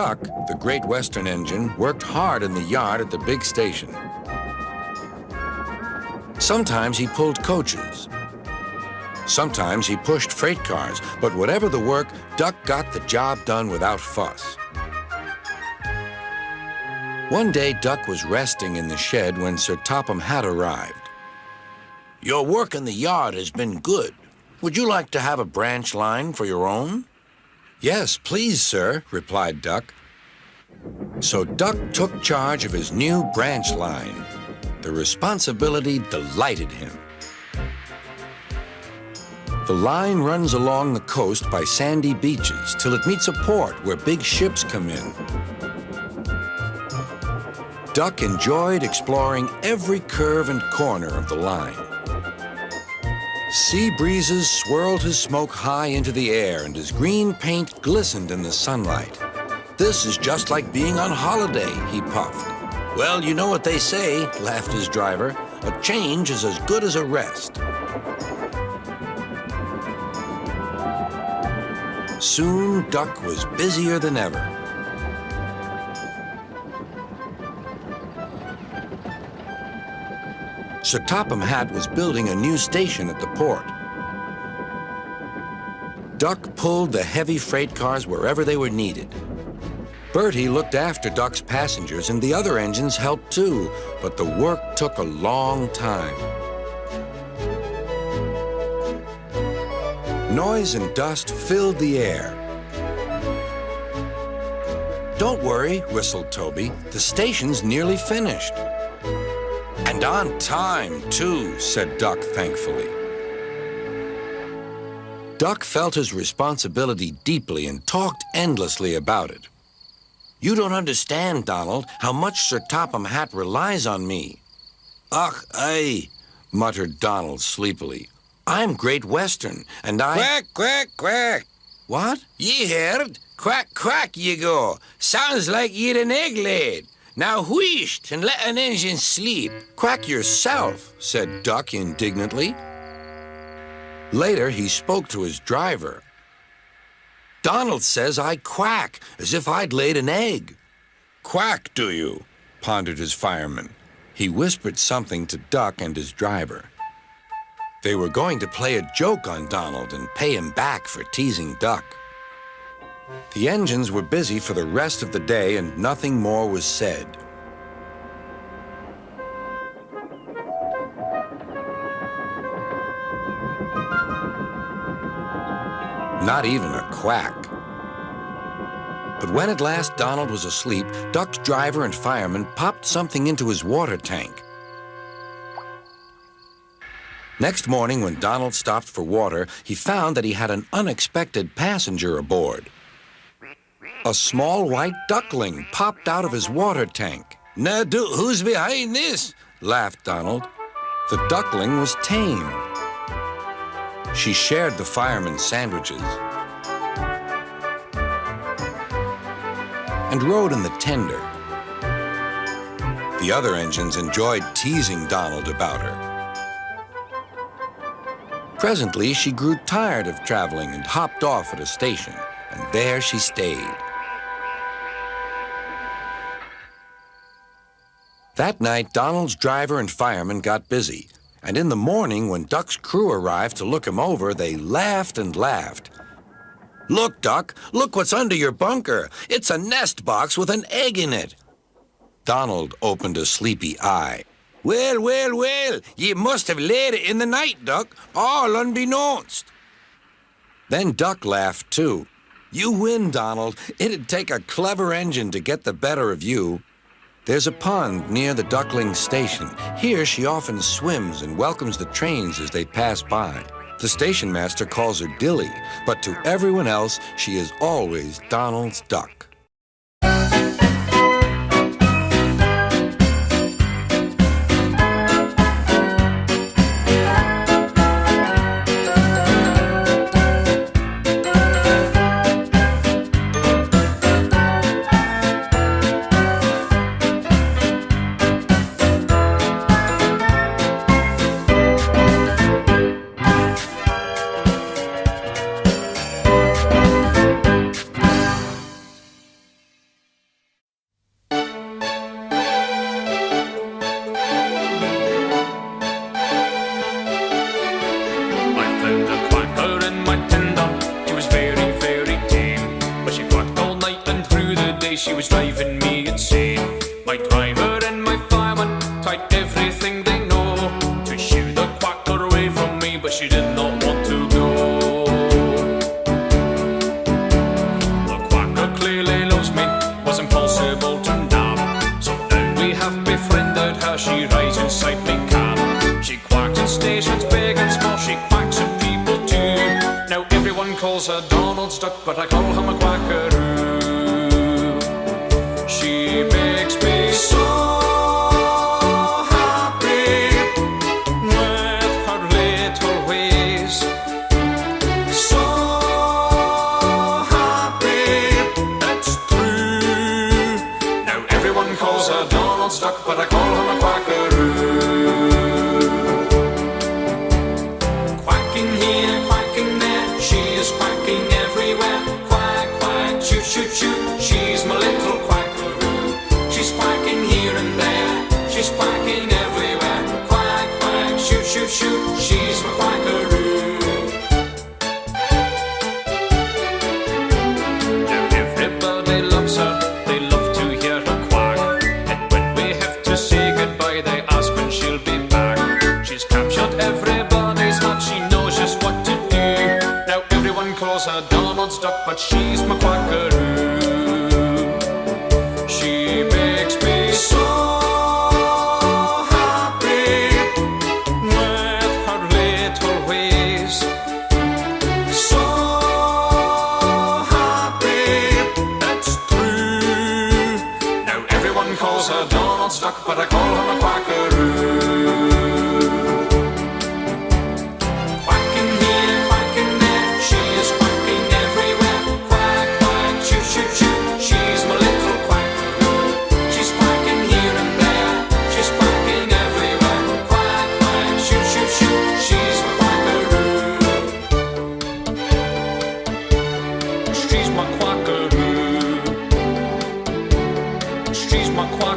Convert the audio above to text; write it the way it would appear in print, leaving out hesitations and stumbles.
Duck, the Great Western engine, worked hard in the yard at the big station. Sometimes he pulled coaches. Sometimes he pushed freight cars, but whatever the work, Duck got the job done without fuss. One day, Duck was resting in the shed when Sir Topham Hatt arrived. "Your work in the yard has been good. Would you like to have a branch line for your own?" "Yes, please, sir," replied Duck. So Duck took charge of his new branch line. The responsibility delighted him. The line runs along the coast by sandy beaches till it meets a port where big ships come in. Duck enjoyed exploring every curve and corner of the line. Sea breezes swirled his smoke high into the air, and his green paint glistened in the sunlight. "This is just like being on holiday," he puffed. "Well, you know what they say," laughed his driver. "A change is as good as a rest." Soon, Duck was busier than ever. Sir Topham Hatt was building a new station at the port. Duck pulled the heavy freight cars wherever they were needed. Bertie looked after Duck's passengers, and the other engines helped too, but the work took a long time. Noise and dust filled the air. "Don't worry," whistled Toby. "The station's nearly finished." "And on time, too," said Duck thankfully. Duck felt his responsibility deeply and talked endlessly about it. "You don't understand, Donald, how much Sir Topham Hatt relies on me." "Ach, aye," muttered Donald sleepily. "I'm Great Western, and I—" "Quack, quack, quack." "What?" "Ye heard? Quack, quack, ye go. Sounds like ye'd an egg laid. Now wheesht and let an engine sleep." "Quack yourself," said Duck indignantly. Later, he spoke to his driver. "Donald says I quack, as if I'd laid an egg." "Quack, do you?" pondered his fireman. He whispered something to Duck and his driver. They were going to play a joke on Donald and pay him back for teasing Duck. The engines were busy for the rest of the day, and nothing more was said. Not even a quack. But when at last Donald was asleep, Duck's driver and fireman popped something into his water tank. Next morning, when Donald stopped for water, he found that he had an unexpected passenger aboard. A small white duckling popped out of his water tank. "Now, who's behind this?" laughed Donald. The duckling was tame. She shared the fireman's sandwiches and rode in the tender. The other engines enjoyed teasing Donald about her. Presently, she grew tired of traveling and hopped off at a station, and there she stayed. That night, Donald's driver and fireman got busy, and in the morning, when Duck's crew arrived to look him over, they laughed and laughed. "Look, Duck, look what's under your bunker. It's a nest box with an egg in it." Donald opened a sleepy eye. "Well, well, well, ye must have laid it in the night, Duck, all unbeknownst." Then Duck laughed, too. "You win, Donald. It'd take a clever engine to get the better of you." There's a pond near the duckling station. Here she often swims and welcomes the trains as they pass by. The station master calls her Dilly, but to everyone else, she is always Donald's duck. she was driving me insane. My driver and my fireman tried everything they know to shoo the quacker away from me, but she did not want to go. The quacker clearly loves me, was impossible to nab. So now we have befriended her, she rides inside me cab. She quacks in stations big and small, she quacks at people too. Now everyone calls her Donald's duck, but I call him a quackaroo. She makes me so happy with her little ways. So happy, it's true. Now everyone calls her Donald's duck, but I call him a quackaroo. Quacking here, quacking there, she is quacking everywhere. Quack, quack, choo, choo, choo, she's my little quackaroo. She's quacking here and there, she's quacking everywhere. Quack, quack, choo, choo, choo, she's my quackaroo. Now everybody loves her, they love to hear her quack. And when we have to say goodbye, they ask when she'll be back. She's captured everybody's heart, she knows just what to do. Now everyone calls her Donald's duck, but she's my quackaroo. She makes me so happy with her little ways. So happy, it's true. Now everyone calls her Donald's duck, but I call him a quackaroo. Quacking here, quacking there, she is quacking everywhere. Quack, quack, choo, choo, choo, she's my little quackaroo. She's quacking here and there, she's quacking everywhere. Quack, quack, choo, choo, choo, she's my quackaroo. She's my quackaroo. She's my quackaroo.